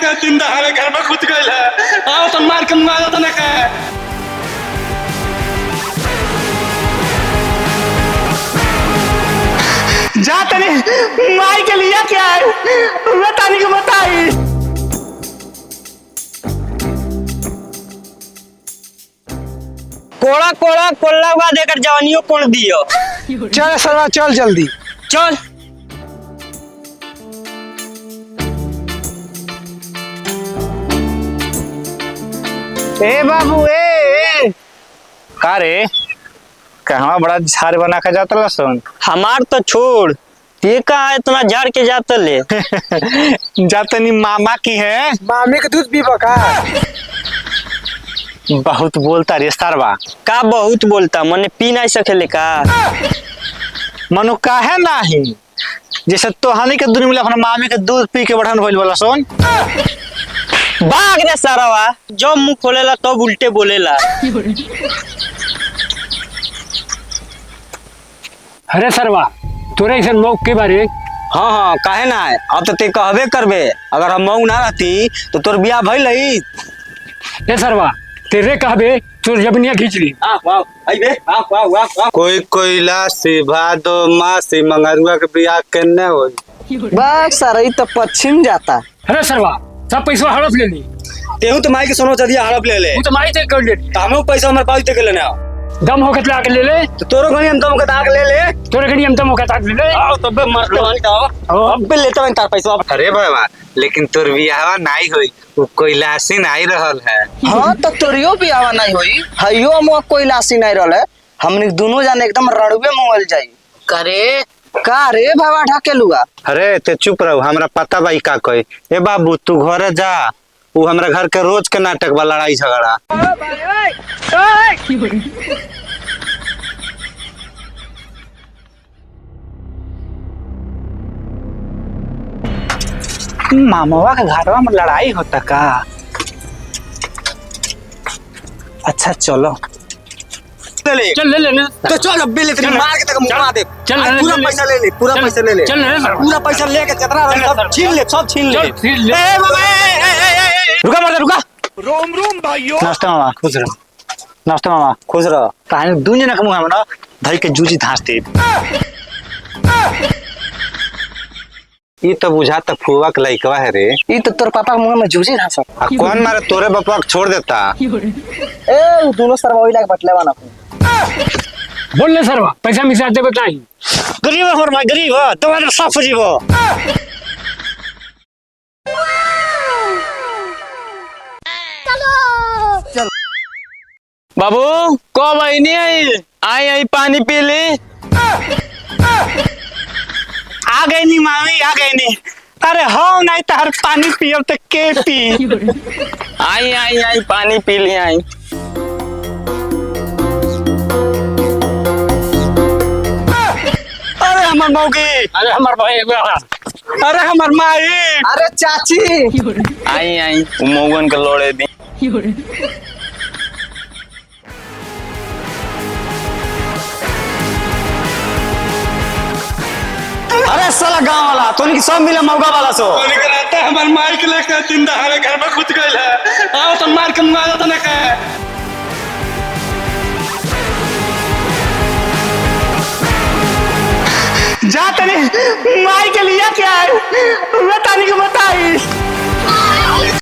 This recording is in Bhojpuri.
लेके दिन दहाड़े घर में घुस गइल है। आओ तो मार के मुआ देता ना का। जा तनी माई के लिए क्या है बतानी को बताई। कोड़ा कोड़ा कोल्ला हुआ देकर जवानियों कोड़ दियो। चल सरवा चल जल्दी चल ए बाबू ए का रे कहवा बड़ा झाड़ बना के जाता लसन। हमार तो छोड़ ये कहा इतना झाड़ के जाते ले। जातनी मामा की है। मामी के दूध पीबा का। बहुत बोलता रे सरवा। का बहुत बोलता मने पी नहीं सकेले का। मनु काहे नहीं जैसे तोहानी के दुनिया में अपना मामी के दूध पी के बढ़न होइल वाला सोन। भाग रे सारावा जो मुंह खोलेला तो उल्टे बोलेला। अरे सरवा तोरे ऐसा मौक के बारे। हाँ हाँ काहे ना है अब तो ते कहबे करबे। अगर हम मऊ ना रहती तो तोर बियाह भइल रही। ए सरवा तेरे कहबे तोर जबनिया खींच ली। कोई कोयला से भादो माँ से मंगरुआ के बियाह करने हो। बस सर तो पश्चिम जाता। अरे सरवा सब पैसा हड़प ले ली। तेहू तो माई के सोनो चलिए हड़प ले ले। तू तो माई ते कर ले। हमो पैसा हमारे पास के लेने आओ। दम होकर ला के ले ले। तो तोरो घनी हम दम के ताक ले ले। तोरे घड़ी हम दम होकर ताक ले ले। आओ तब मरते वाली आओ। अब भी लेते हैं तार पैसा। अरे बाबा लेकिन तोर बियाह नहीं हुई वो कोयलासी नहीं रहल है। हाँ तो तोरियो भी आवा नहीं हुई हयो हम कोई लासी नहीं रहले। हमने दोनों जाने एकदम रड़ुए मोल जाई करे का रे बाबा ढकेलुआ। अरे ते चुप रहो हमरा पता बाई का कोई। ए बाबू तू घरे जा वो हमरा घर के रोज के नाटक बा लड़ाई झगड़ा। मामवा के घरवा में लड़ाई होता का। अच्छा चलो ले चल ले ले तो चल अब बिल इतनी मार के तक मुआ दे। चल पूरा पैसा ले ले पूरा पैसा ले ले। चल पूरा पैसा लेके कितना सब छीन ले सब छीन ले। ले रुका मत रुका। रोम रोम भाइयों। नमस्ते मामा खुश रहो। नमस्ते मामा खुश रहो। कहानी दून जना के मुंह में ना धई के जूजी धांसते। ये तो बुझाता फुआ के लइकवा है रे। ई तो तोर पापा के मुंह में जूझी ना सब। आ कौन मारे तोरे बापा के छोड़ देता। ए उ दोनों सरवा ओइला के बटलेवा ना। बोल ले सरवा पैसा मिसा दे बताई। गरीब और मैं गरीब हो तुम्हारे साफ जीवो। बाबू कब आई नहीं आई आई पानी पी ली। आ गई नी मामी आ गई नी। अरे हो नहीं तो हर पानी पियो तो के पी। आई आई आई पानी पी ली आई। अरे हमार मौगी। अरे हमार भाई अरे हमार माई। अरे चाची आई आई मोगन के लोड़े दी। अरे साला गांव वाला तो इनकी सब मिला मौका वाला सो। हमार माई के लेके दिन दहाड़े घर में घुस गइल है। आओ तो मार के मुआ देता ना का। जा तनी माई के लिए क्या है बतानी को बताई।